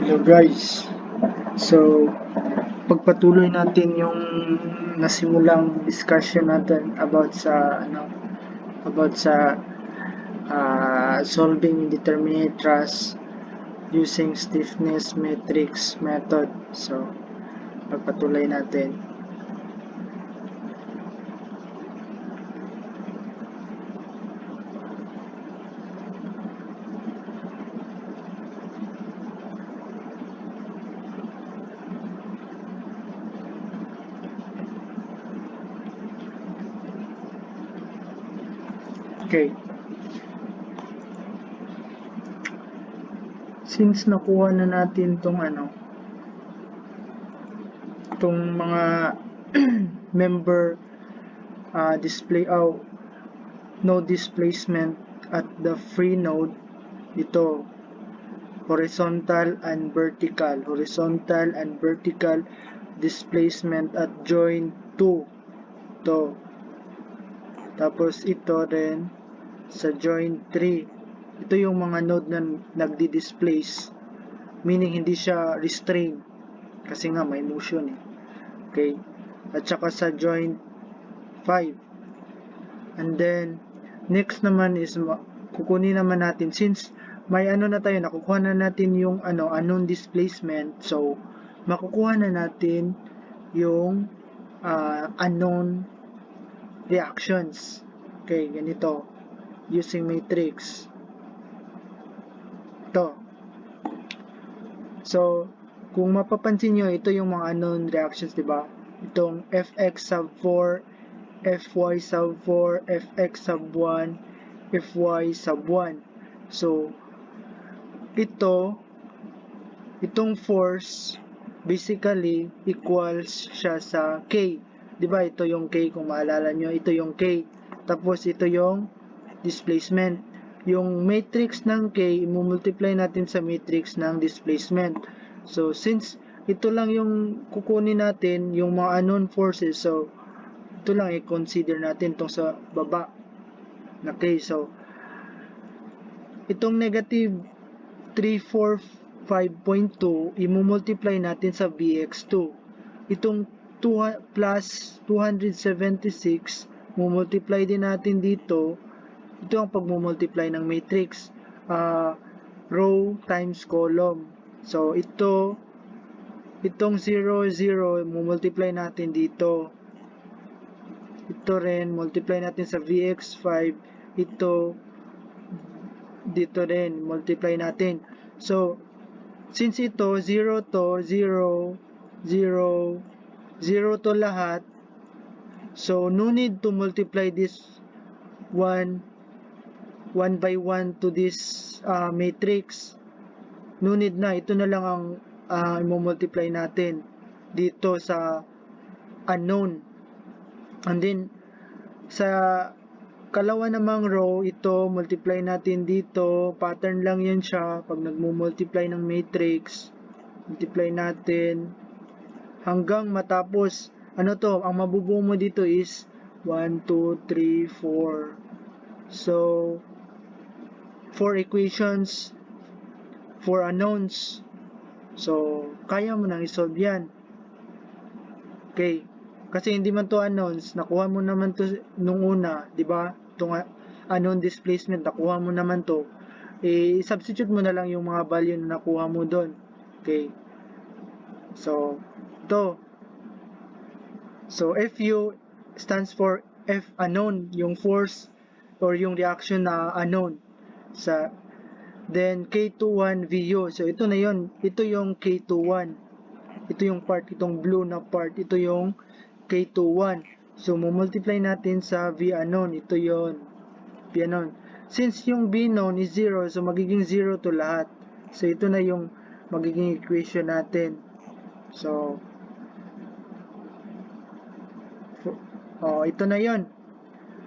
Hello guys. So, pagpatuloy natin yung nasimulang discussion natin about sa solving indeterminate thrust using stiffness matrix method. So, pagpatuloy natin. Okay. Since nakuha na natin tong mga member display node displacement at the free node, ito horizontal and vertical displacement at joint 2 to, tapos ito rin sa joint 3. Ito yung mga node na nagdi-displace, meaning hindi siya restrained kasi nga may motion okay. At saka sa joint 5. And then next naman is kukunin naman natin, since may na tayo, nakukuha na natin yung unknown displacement, so makukuha na natin yung unknown reactions. Okay, ganito using matrix ito. So kung mapapansin nyo, ito yung mga unknown reactions, diba? Itong fx sub 4, fy sub 4, fx sub 1, fy sub 1. So itong force basically equals siya sa K. Diba? Ito yung K, kung maalala nyo, ito yung K. Tapos ito yung displacement. Yung matrix ng K, i-multiply natin sa matrix ng displacement. So since ito lang yung kukunin natin, yung mga unknown forces, so ito lang i-consider natin itong sa baba na K. So itong negative 345.2, i-multiply natin sa Vx2. Itong plus 276, multiply din natin dito. Ito ang pag-multiply ng matrix, row times column. So itong 0, 0, multiply natin dito. Ito rin, multiply natin sa Vx5. Ito dito rin, multiply natin. So since ito 0 to 0, 0, 0 to lahat, so no need to multiply this one by one to this matrix. No need na, ito na lang ang i-multiply natin dito sa unknown. And then sa kalawa namang row, ito multiply natin dito, pattern lang yan siya. Pag nagmo-multiply ng matrix, multiply natin hanggang matapos ang mabubuo mo dito is 1, 2, 3, 4. So 4 equations, 4 unknowns. So kaya mo nang isolve yan. Okay, kasi hindi man to unknowns, nakuha mo naman to nung una, di ba? Itong unknown displacement, nakuha mo naman to. I-substitute mo na lang yung mga value na nakuha mo doon. Okay, so ito. So Fu stands for F unknown, yung force or yung reaction na unknown. Then K21 Vu. So ito na yon. Ito yung K21. Ito yung part, itong blue na part, ito yung K21. So multiply natin sa V unknown. Ito yon, V unknown. Since yung V known is 0, so magiging 0 to lahat. So ito na yung magiging equation natin. So ito na yon,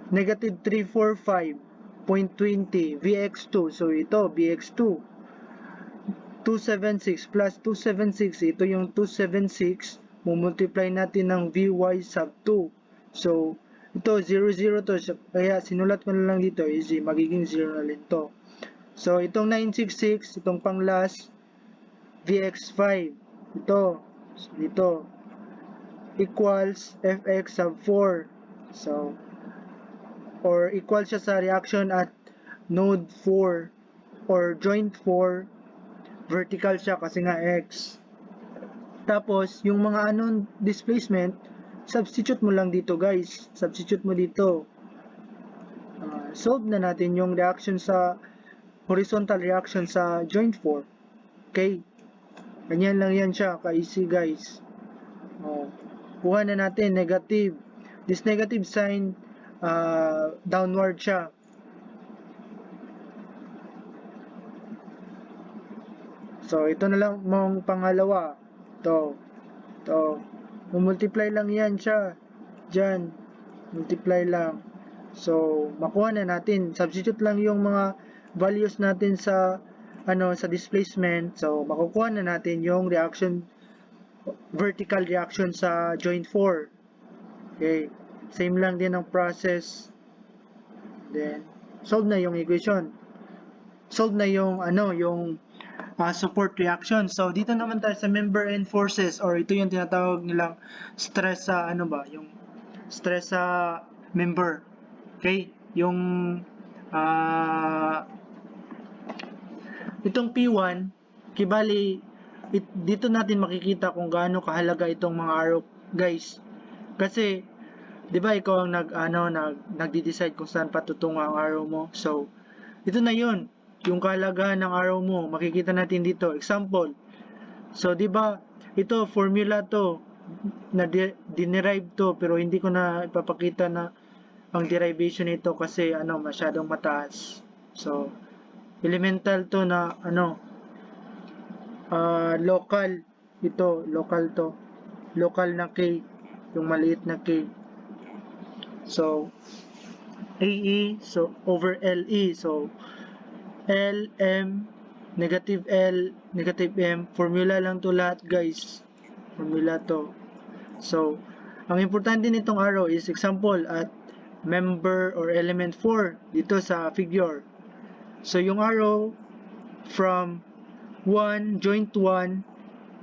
negative 345.20 Vx2. So ito Vx2 276 plus 276, ito yung 276, multiply natin ng Vy sub 2. So ito 0, 0 to, kaya sinulat ko na lang dito is magiging 0 na rin to. So itong 966, itong pang last, Vx5 ito dito equals Fx sub 4. So or equal siya sa reaction at node 4 or joint 4, vertical siya kasi nga x. Tapos yung mga unknown displacement, substitute mo lang dito guys, substitute mo dito. Solve na natin yung reaction sa horizontal reaction sa joint 4. Okay, ganyan lang yan siya, ka-easy guys. Kuha na natin negative, this negative sign downward siya. So ito na lang mong pangalawa, to multiply lang yan siya dyan, multiply lang. So makuha na natin, substitute lang yung mga values natin sa sa displacement. So makukuha na natin yung reaction, vertical reaction sa joint 4. Okay, same lang din ang process. Then solve na yung equation, solve na yung yung support reaction. So dito naman tayo sa member and forces, or ito yung tinatawag nilang stress sa yung stress sa member. Okay, yung itong P1 kibali dito natin makikita kung gaano kahalaga itong mga arrow guys, kasi 'di ba ikaw ang nagde-decide kung saan patutungo ang arrow mo. So ito na yun, yung kahalagahan ng arrow mo makikita natin dito. Example, so 'di ba ito formula to na dinerive to, pero hindi ko na ipapakita na ang derivation nito kasi masyadong mataas. So elemental to na local, ito local to, local na k, yung maliit na k. So AE so over LE, so LM negative L negative M, formula lang to lahat guys, formula to. So ang importante nitong arrow is example at member or element 4 dito sa figure. So yung arrow from 1 joint 1,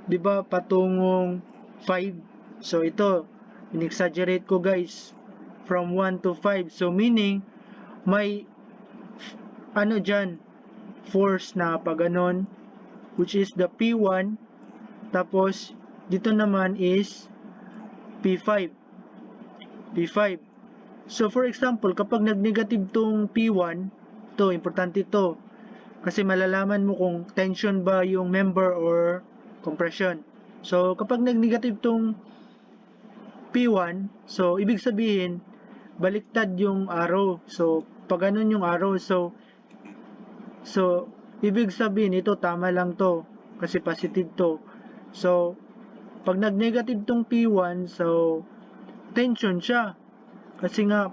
'di ba, patungong 5. So ito in-exaggerate ko guys, from 1 to 5. So meaning may dyan force na pag ganon, which is the P1, tapos dito naman is P5. So for example, kapag nag-negative tong P1, to importante to kasi malalaman mo kung tension ba yung member or compression. So kapag nag-negative tong P1, so ibig sabihin baliktad yung arrow. So pag ganun yung arrow, so ibig sabihin ito tama lang to kasi positive to. So pag nag-negative tong P1, so tension siya kasi nga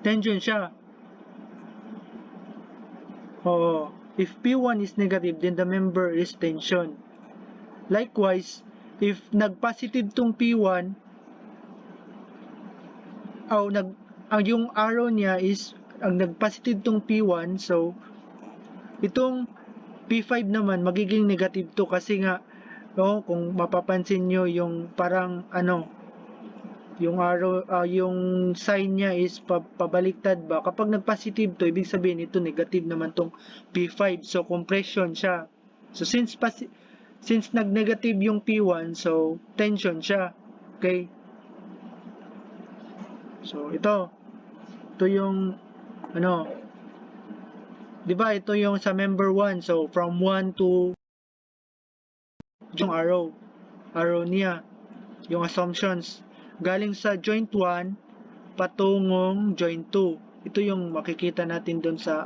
tension siya. If P1 is negative, then the member is tension. Likewise, if nag-positive tong P1, yung arrow niya is ang nag-positive tong P1, so itong P5 naman magiging negative to kasi nga kung mapapansin nyo yung parang yung arrow, yung sign niya is pabaliktad ba. Kapag nag-positive to, ibig sabihin ito negative naman tong P5, so compression siya. So since nag-negative yung P1, so tension siya. Okay, so ito yung di ba ito yung sa member 1, so from 1 to yung arrow niya, yung assumptions galing sa joint 1 patungong joint 2. Ito yung makikita natin doon sa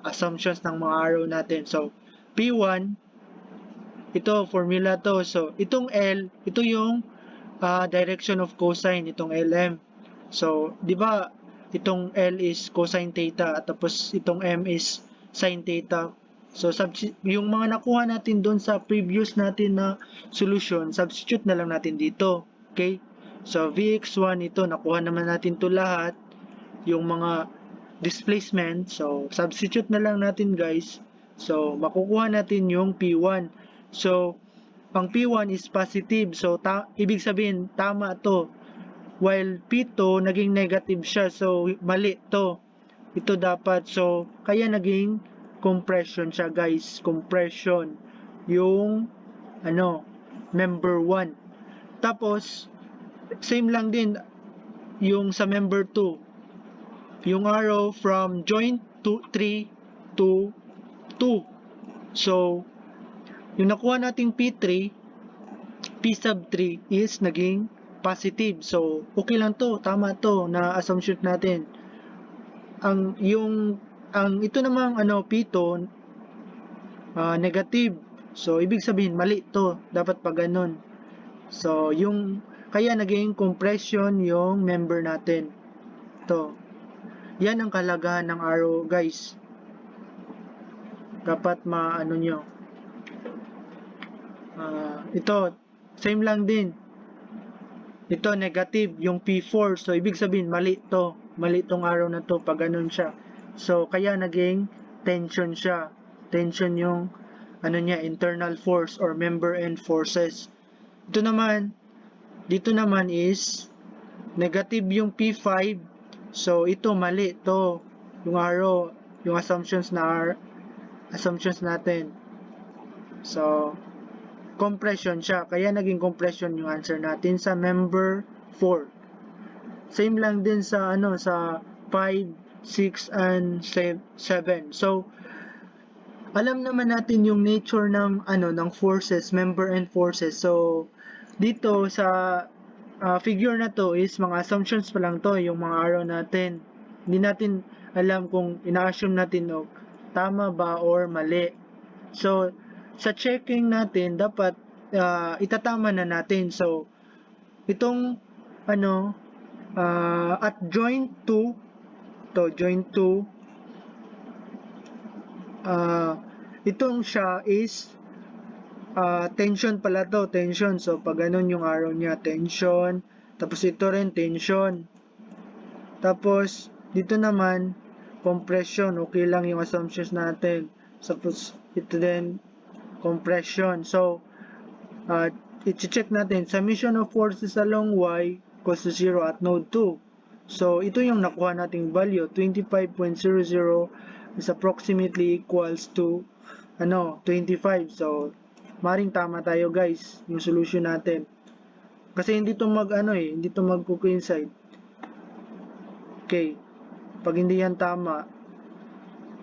assumptions ng mga arrow natin. So P1, ito formula to. So itong L, ito yung direction of cosine, itong LM. So 'di ba itong L is cosine theta at tapos itong M is sin theta. So yung mga nakuha natin doon sa previous natin na solution, substitute na lang natin dito. Okay? So Vx1 ito, nakuha naman natin to lahat. Yung mga displacement. So, substitute na lang natin guys. So, makukuha natin yung P1. So, ang P1 is positive. So, ibig sabihin, tama to. While P2, naging negative siya. So, mali to. Ito dapat. So, kaya naging compression siya guys. Compression. Yung, member 1. Tapos, same lang din yung sa member 2. Yung arrow from joint 3 to 2. So, yung nakuha nating P3, P sub 3 is naging positive. So, okay lang to, tama to na assumption natin. Ito namang P2 negative. So, ibig sabihin mali to, dapat pa ganun. So, kaya naging compression yung member natin. To. Yan ang kalagahan ng arrow, guys. Dapat nyo. Ito, same lang din. Ito, negative, yung P4. So, ibig sabihin, mali to. Mali tong arrow na to, pag ganun siya. So, kaya naging tension siya. Tension yung, internal force or member end forces. Dito naman is, negative yung P5. So, ito, mali to. Yung arrow, yung assumptions natin. So, compression siya. Kaya naging compression yung answer natin sa member 4. Same lang din sa sa 5, 6 and 7. So alam naman natin yung nature ng ng forces, member and forces. So dito sa figure na to is mga assumptions pa lang to, yung mga arrow natin. Hindi natin alam kung ina-assume natin tama ba or mali. So sa checking natin, dapat itatama na natin. So, itong at joint 2, itong siya is tension pala to, tension. So, pag ganun yung arrow niya, tension. Tapos ito rin, tension. Tapos, dito naman, compression. Okay lang yung assumptions natin. Tapos, ito din, compression. So, i-check natin, summation of forces along Y equals to 0 at node 2. So, ito yung nakuha nating value. 25.00 is approximately equals to 25. So, maring tama tayo guys, yung solution natin. Kasi hindi to hindi to mag-coincide. Okay. Pag hindi yan tama,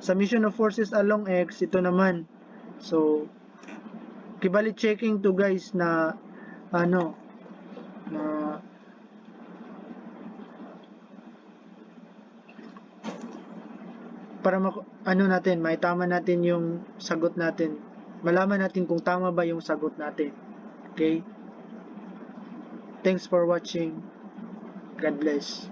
summation of forces along X, ito naman. So, kibali checking to guys na para natin, may tama natin yung sagot natin. Malaman natin kung tama ba yung sagot natin. Okay? Thanks for watching. God bless.